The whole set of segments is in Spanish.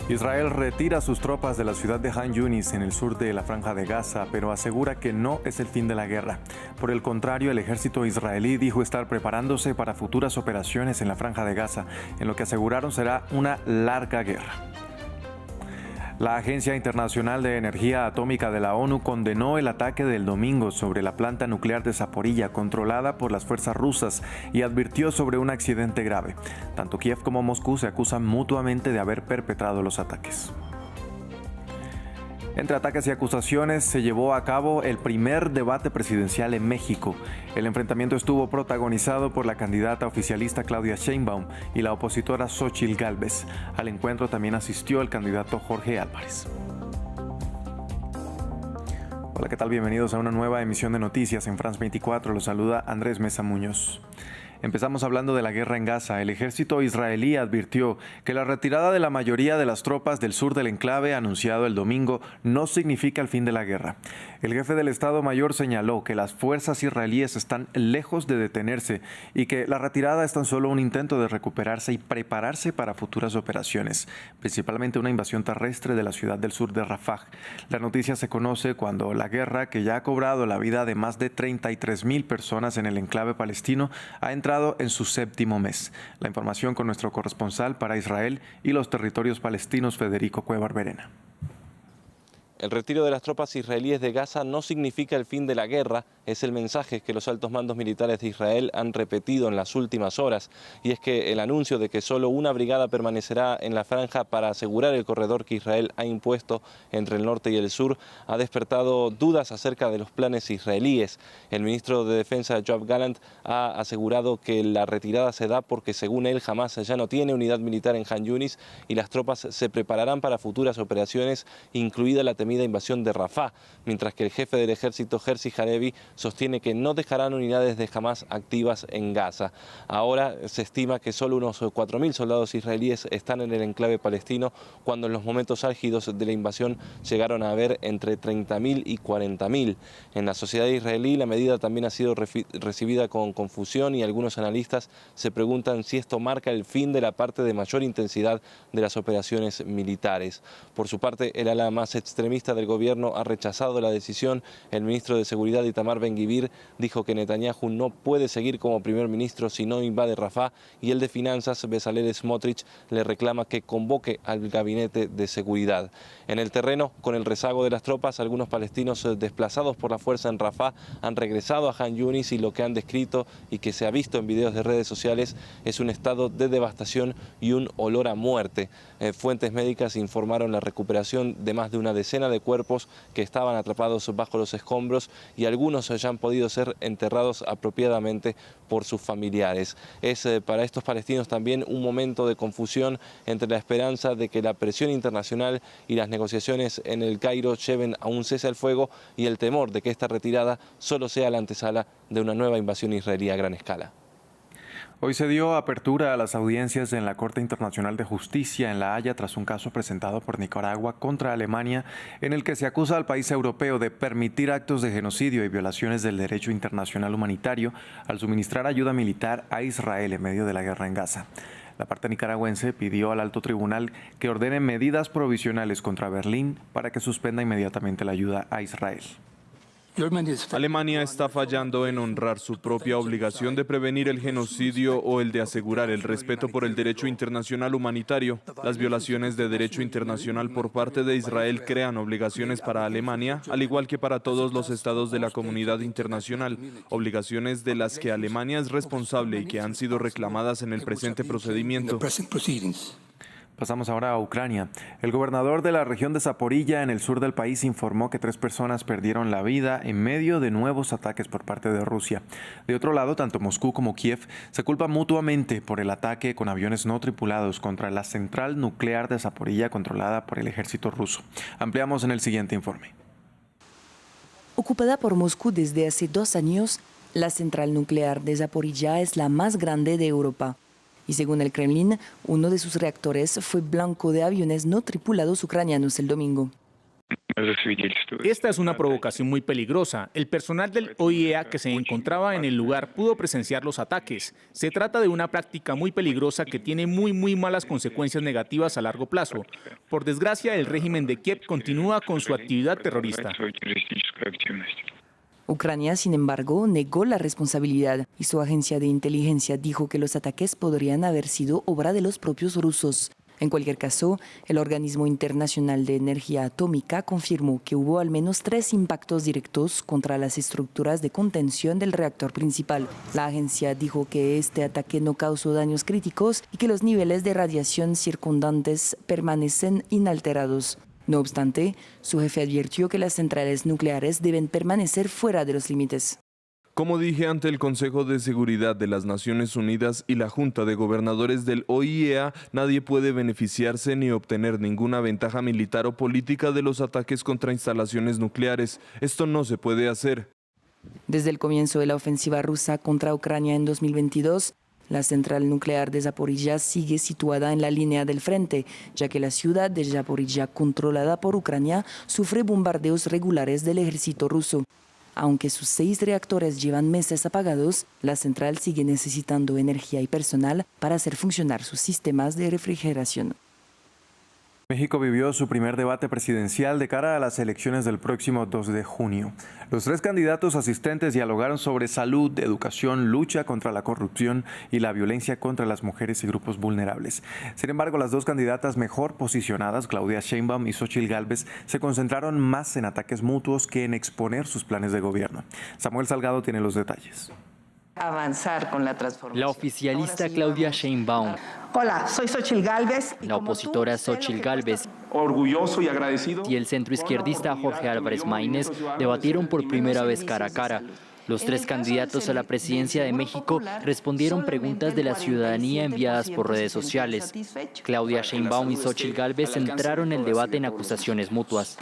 Israel retira sus tropas de la ciudad de Han Yunis en el sur de la Franja de Gaza, pero asegura que no es el fin de la guerra. Por el contrario, el ejército israelí dijo estar preparándose para futuras operaciones en la Franja de Gaza, en lo que aseguraron será una larga guerra. La Agencia Internacional de Energía Atómica de la ONU condenó el ataque del domingo sobre la planta nuclear de Zaporilla, controlada por las fuerzas rusas, y advirtió sobre un accidente grave. Tanto Kiev como Moscú se acusan mutuamente de haber perpetrado los ataques. Entre ataques y acusaciones se llevó a cabo el primer debate presidencial en México. El enfrentamiento estuvo protagonizado por la candidata oficialista Claudia Sheinbaum y la opositora Xóchitl Gálvez. Al encuentro también asistió el candidato Jorge Álvarez. Hola, ¿qué tal? Bienvenidos a una nueva emisión de noticias en France 24. Los saluda Andrés Mesa Muñoz. Empezamos hablando de la guerra en Gaza. El ejército israelí advirtió que la retirada de la mayoría de las tropas del sur del enclave anunciado el domingo no significa el fin de la guerra. El jefe del Estado Mayor señaló que las fuerzas israelíes están lejos de detenerse y que la retirada es tan solo un intento de recuperarse y prepararse para futuras operaciones, principalmente una invasión terrestre de la ciudad del sur de Rafah. La noticia se conoce cuando la guerra, que ya ha cobrado la vida de más de 33,000 personas en el enclave palestino, ha entrado en su séptimo mes. La información con nuestro corresponsal para Israel y los territorios palestinos, Federico Cuellar Verena. El retiro de las tropas israelíes de Gaza no significa el fin de la guerra, es el mensaje que los altos mandos militares de Israel han repetido en las últimas horas, y es que el anuncio de que solo una brigada permanecerá en la franja para asegurar el corredor que Israel ha impuesto entre el norte y el sur ha despertado dudas acerca de los planes israelíes. El ministro de Defensa, Yoav Gallant, ha asegurado que la retirada se da porque, según él, Hamás ya no tiene unidad militar en Han Yunis y las tropas se prepararán para futuras operaciones, incluida la temida invasión de Rafah, mientras que el jefe del ejército, Herzi Halevi, sostiene que no dejarán unidades de Hamás activas en Gaza. Ahora se estima que solo unos 4.000 soldados israelíes están en el enclave palestino, cuando en los momentos álgidos de la invasión llegaron a haber entre 30.000 y 40.000. En la sociedad israelí la medida también ha sido recibida con confusión y algunos analistas se preguntan si esto marca el fin de la parte de mayor intensidad de las operaciones militares. Por su parte, el ala más extremista del gobierno ha rechazado la decisión. El ministro de Seguridad, Itamar Ben-Gvir, dijo que Netanyahu no puede seguir como primer ministro si no invade Rafah, y el de Finanzas, Bezalel Smotrich, le reclama que convoque al gabinete de seguridad. En el terreno, con el rezago de las tropas, algunos palestinos desplazados por la fuerza en Rafah han regresado a Han Yunis, y lo que han descrito y que se ha visto en videos de redes sociales es un estado de devastación y un olor a muerte. Fuentes médicas informaron la recuperación de más de una decena de cuerpos que estaban atrapados bajo los escombros, y algunos ya han podido ser enterrados apropiadamente por sus familiares. Es para estos palestinos también un momento de confusión entre la esperanza de que la presión internacional y las negociaciones en el Cairo lleven a un cese al fuego, y el temor de que esta retirada solo sea la antesala de una nueva invasión israelí a gran escala. Hoy se dio apertura a las audiencias en la Corte Internacional de Justicia en La Haya tras un caso presentado por Nicaragua contra Alemania, en el que se acusa al país europeo de permitir actos de genocidio y violaciones del derecho internacional humanitario al suministrar ayuda militar a Israel en medio de la guerra en Gaza. La parte nicaragüense pidió al alto tribunal que ordene medidas provisionales contra Berlín para que suspenda inmediatamente la ayuda a Israel. Alemania está fallando en honrar su propia obligación de prevenir el genocidio o el de asegurar el respeto por el derecho internacional humanitario. Las violaciones de derecho internacional por parte de Israel crean obligaciones para Alemania, al igual que para todos los estados de la comunidad internacional, obligaciones de las que Alemania es responsable y que han sido reclamadas en el presente procedimiento. Pasamos ahora a Ucrania. El gobernador de la región de Zaporilla, en el sur del país, informó que 3 personas perdieron la vida en medio de nuevos ataques por parte de Rusia. De otro lado, tanto Moscú como Kiev se culpan mutuamente por el ataque con aviones no tripulados contra la central nuclear de Zaporilla, controlada por el ejército ruso. Ampliamos en el siguiente informe. Ocupada por Moscú desde hace 2 años, la central nuclear de Zaporilla es la más grande de Europa. Y según el Kremlin, uno de sus reactores fue blanco de aviones no tripulados ucranianos el domingo. Esta es una provocación muy peligrosa. El personal del OIEA que se encontraba en el lugar pudo presenciar los ataques. Se trata de una práctica muy peligrosa que tiene muy malas consecuencias negativas a largo plazo. Por desgracia, el régimen de Kiev continúa con su actividad terrorista. Ucrania, sin embargo, negó la responsabilidad y su agencia de inteligencia dijo que los ataques podrían haber sido obra de los propios rusos. En cualquier caso, el Organismo Internacional de Energía Atómica confirmó que hubo al menos 3 impactos directos contra las estructuras de contención del reactor principal. La agencia dijo que este ataque no causó daños críticos y que los niveles de radiación circundantes permanecen inalterados. No obstante, su jefe advirtió que las centrales nucleares deben permanecer fuera de los límites. Como dije ante el Consejo de Seguridad de las Naciones Unidas y la Junta de Gobernadores del OIEA, nadie puede beneficiarse ni obtener ninguna ventaja militar o política de los ataques contra instalaciones nucleares. Esto no se puede hacer. Desde el comienzo de la ofensiva rusa contra Ucrania en 2022, la central nuclear de Zaporizhia sigue situada en la línea del frente, ya que la ciudad de Zaporizhia, controlada por Ucrania, sufre bombardeos regulares del ejército ruso. Aunque sus 6 reactores llevan meses apagados, la central sigue necesitando energía y personal para hacer funcionar sus sistemas de refrigeración. México vivió su primer debate presidencial de cara a las elecciones del próximo 2 de junio. Los 3 candidatos asistentes dialogaron sobre salud, educación, lucha contra la corrupción y la violencia contra las mujeres y grupos vulnerables. Sin embargo, las 2 candidatas mejor posicionadas, Claudia Sheinbaum y Xóchitl Gálvez, se concentraron más en ataques mutuos que en exponer sus planes de gobierno. Samuel Salgado tiene los detalles. Avanzar con la transformación. La oficialista Claudia Sheinbaum. Hola, soy Xóchitl Gálvez. La opositora Xóchitl Gálvez. Orgulloso y agradecido. Y el centroizquierdista Jorge Álvarez Maínez debatieron por primera vez cara a cara. Los 3 candidatos a la presidencia de México respondieron preguntas de la ciudadanía enviadas por redes sociales. Claudia Sheinbaum y Xóchitl Gálvez centraron el debate en acusaciones mutuas.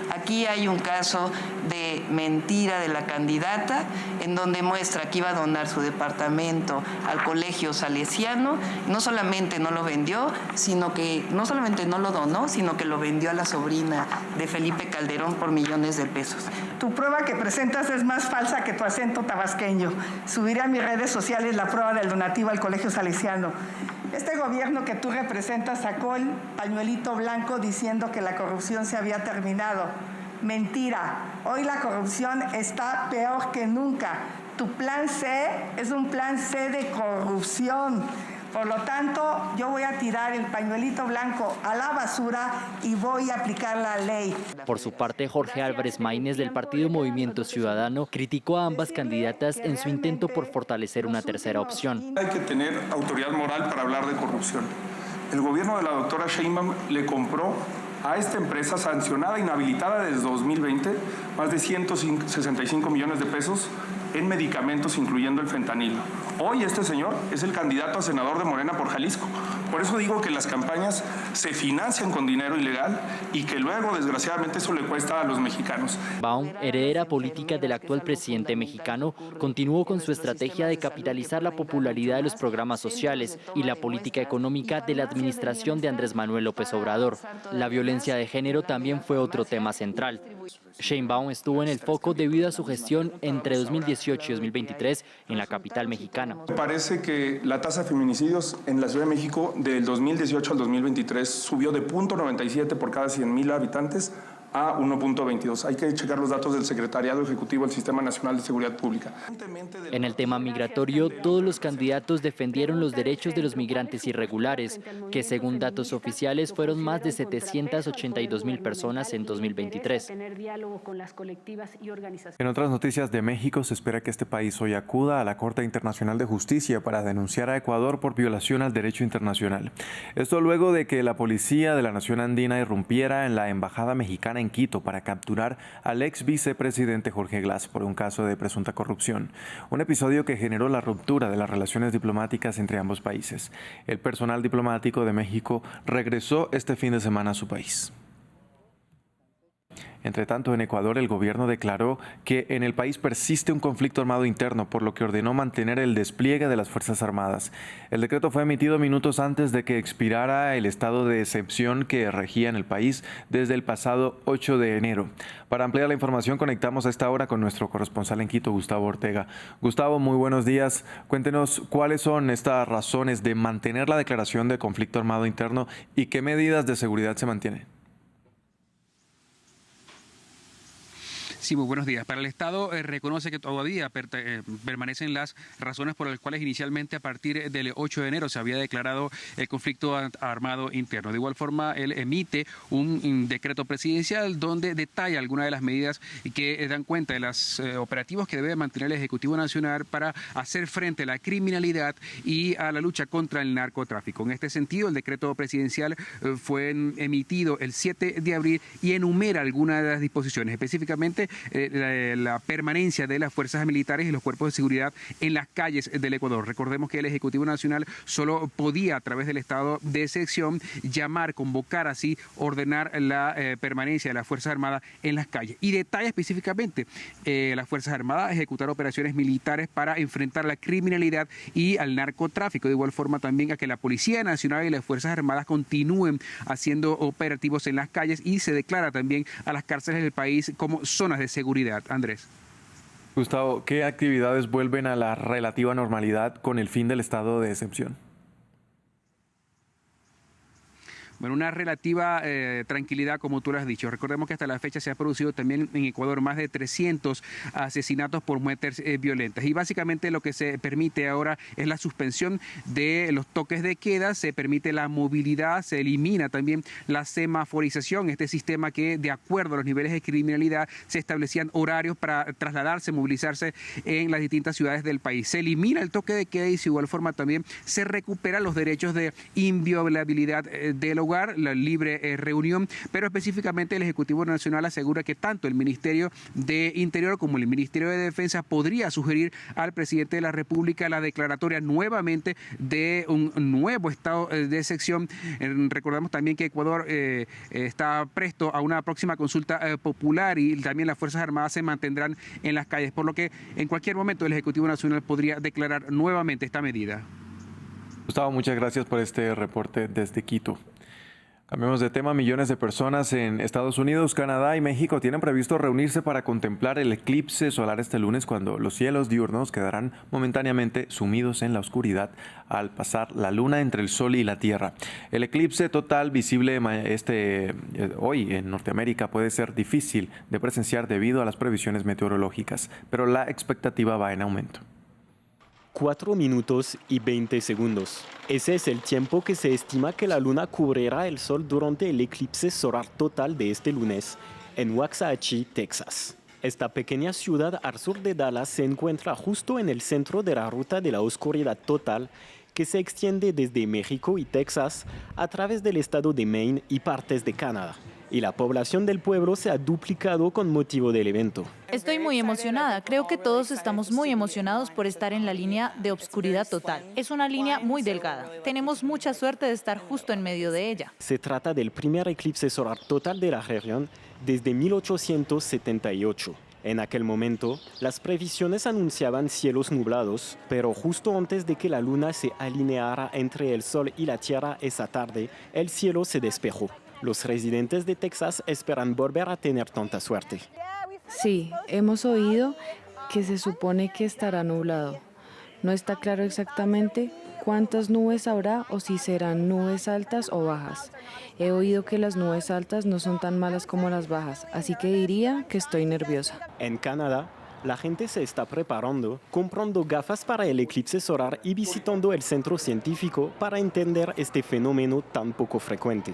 Aquí hay un caso de mentira de la candidata, en donde muestra que iba a donar su departamento al Colegio Salesiano. No solamente no lo vendió, sino que no solamente no lo donó, sino que lo vendió a la sobrina de Felipe Calderón por millones de pesos. Tu prueba que presentas es más falsa que tu acento tabasqueño. Subiré a mis redes sociales la prueba del donativo al Colegio Salesiano. Este gobierno que tú representas sacó el pañuelito blanco diciendo que la corrupción se había terminado. Mentira. Hoy la corrupción está peor que nunca. Tu plan C es un plan C de corrupción. Por lo tanto, yo voy a tirar el pañuelito blanco a la basura y voy a aplicar la ley. Por su parte, Jorge Álvarez Maínez del partido Movimiento Ciudadano criticó a ambas candidatas en su intento por fortalecer una tercera opción. Hay que tener autoridad moral para hablar de corrupción. El gobierno de la doctora Sheinbaum le compró a esta empresa sancionada, inhabilitada desde 2020, más de 165 millones de pesos en medicamentos, incluyendo el fentanilo. Hoy este señor es el candidato a senador de Morena por Jalisco. Por eso digo que las campañas se financian con dinero ilegal y que luego, desgraciadamente, eso le cuesta a los mexicanos. Baum, heredera política del actual presidente mexicano, continuó con su estrategia de capitalizar la popularidad de los programas sociales y la política económica de la administración de Andrés Manuel López Obrador. La violencia de género también fue otro tema central. Sheinbaum estuvo en el foco debido a su gestión entre 2018 y 2023 en la capital mexicana. Parece que la tasa de feminicidios en la Ciudad de México del 2018 al 2023 subió de 0.97 por cada 100,000 habitantes a 1.22. Hay que checar los datos del Secretariado Ejecutivo del Sistema Nacional de Seguridad Pública. En el tema migratorio, todos los candidatos defendieron los derechos de los migrantes irregulares, que según datos oficiales fueron más de 782,000 personas en 2023. En otras noticias de México, se espera que este país hoy acuda a la Corte Internacional de Justicia para denunciar a Ecuador por violación al derecho internacional. Esto luego de que la policía de la nación andina irrumpiera en la embajada mexicana en Quito para capturar al ex vicepresidente Jorge Glass por un caso de presunta corrupción, un episodio que generó la ruptura de las relaciones diplomáticas entre ambos países. El personal diplomático de México regresó este fin de semana a su país. Entre tanto, en Ecuador el gobierno declaró que en el país persiste un conflicto armado interno, por lo que ordenó mantener el despliegue de las Fuerzas Armadas. El decreto fue emitido minutos antes de que expirara el estado de excepción que regía en el país desde el pasado 8 de enero. Para ampliar la información, conectamos a esta hora con nuestro corresponsal en Quito, Gustavo Ortega. Gustavo, muy buenos días. Cuéntenos cuáles son estas razones de mantener la declaración de conflicto armado interno y qué medidas de seguridad se mantienen. Sí, muy buenos días. Para el Estado reconoce que todavía permanecen las razones por las cuales inicialmente a partir del 8 de enero se había declarado el conflicto armado interno. De igual forma, él emite un decreto presidencial donde detalla algunas de las medidas que dan cuenta de los operativos que debe mantener el Ejecutivo Nacional para hacer frente a la criminalidad y a la lucha contra el narcotráfico. En este sentido, el decreto presidencial fue emitido el 7 de abril y enumera algunas de las disposiciones, específicamente la permanencia de las fuerzas militares y los cuerpos de seguridad en las calles del Ecuador. Recordemos que el Ejecutivo Nacional solo podía, a través del estado de excepción, llamar, convocar así, ordenar la permanencia de las Fuerzas Armadas en las calles. Y detalla específicamente las Fuerzas Armadas ejecutar operaciones militares para enfrentar la criminalidad y al narcotráfico. De igual forma también a que la Policía Nacional y las Fuerzas Armadas continúen haciendo operativos en las calles y se declara también a las cárceles del país como zonas de seguridad. Andrés. Gustavo, ¿qué actividades vuelven a la relativa normalidad con el fin del estado de excepción? Bueno, una relativa tranquilidad, como tú lo has dicho. Recordemos que hasta la fecha se ha producido también en Ecuador más de 300 asesinatos por muertes violentas. Y básicamente lo que se permite ahora es la suspensión de los toques de queda, se permite la movilidad, se elimina también la semaforización, este sistema que, de acuerdo a los niveles de criminalidad, se establecían horarios para trasladarse, movilizarse en las distintas ciudades del país. Se elimina el toque de queda y de igual forma también se recuperan los derechos de inviolabilidad del hogar, la libre reunión, pero específicamente el Ejecutivo Nacional asegura que tanto el Ministerio de Interior como el Ministerio de Defensa podría sugerir al presidente de la República la declaratoria nuevamente de un nuevo estado de excepción. Recordamos también que Ecuador está presto a una próxima consulta popular y también las Fuerzas Armadas se mantendrán en las calles, por lo que en cualquier momento el Ejecutivo Nacional podría declarar nuevamente esta medida. Gustavo, muchas gracias por este reporte desde Quito. Cambiemos de tema. Millones de personas en Estados Unidos, Canadá y México tienen previsto reunirse para contemplar el eclipse solar este lunes, cuando los cielos diurnos quedarán momentáneamente sumidos en la oscuridad al pasar la luna entre el sol y la tierra. El eclipse total visible hoy en Norteamérica puede ser difícil de presenciar debido a las previsiones meteorológicas, pero la expectativa va en aumento. 4 minutos y 20 segundos. Ese es el tiempo que se estima que la luna cubrirá el sol durante el eclipse solar total de este lunes en Waxahachie, Texas. Esta pequeña ciudad al sur de Dallas se encuentra justo en el centro de la ruta de la oscuridad total que se extiende desde México y Texas a través del estado de Maine y partes de Canadá. Y la población del pueblo se ha duplicado con motivo del evento. Estoy muy emocionada. Creo que todos estamos muy emocionados por estar en la línea de obscuridad total. Es una línea muy delgada. Tenemos mucha suerte de estar justo en medio de ella. Se trata del primer eclipse solar total de la región desde 1878. En aquel momento, las previsiones anunciaban cielos nublados, pero justo antes de que la luna se alineara entre el sol y la tierra esa tarde, el cielo se despejó. Los residentes de Texas esperan volver a tener tanta suerte. Sí, hemos oído que se supone que estará nublado. No está claro exactamente cuántas nubes habrá o si serán nubes altas o bajas. He oído que las nubes altas no son tan malas como las bajas, así que diría que estoy nerviosa. En Canadá, la gente se está preparando, comprando gafas para el eclipse solar y visitando el centro científico para entender este fenómeno tan poco frecuente.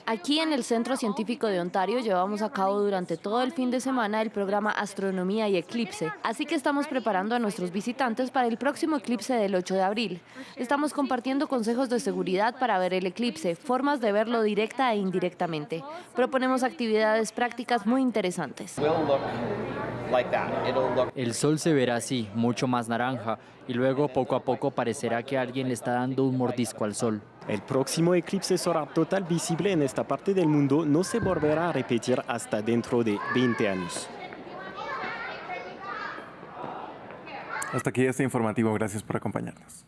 Aquí en el Centro Científico de Ontario llevamos a cabo durante todo el fin de semana el programa Astronomía y Eclipse, así que estamos preparando a nuestros visitantes para el próximo eclipse del 8 de abril. Estamos compartiendo consejos de seguridad para ver el eclipse, formas de verlo directa e indirectamente. Proponemos actividades prácticas muy interesantes. El sol se verá así, mucho más naranja, y luego poco a poco parecerá que alguien le está dando un mordisco al sol. El próximo eclipse solar total visible en esta parte del mundo no se volverá a repetir hasta dentro de 20 años. Hasta aquí este informativo. Gracias por acompañarnos.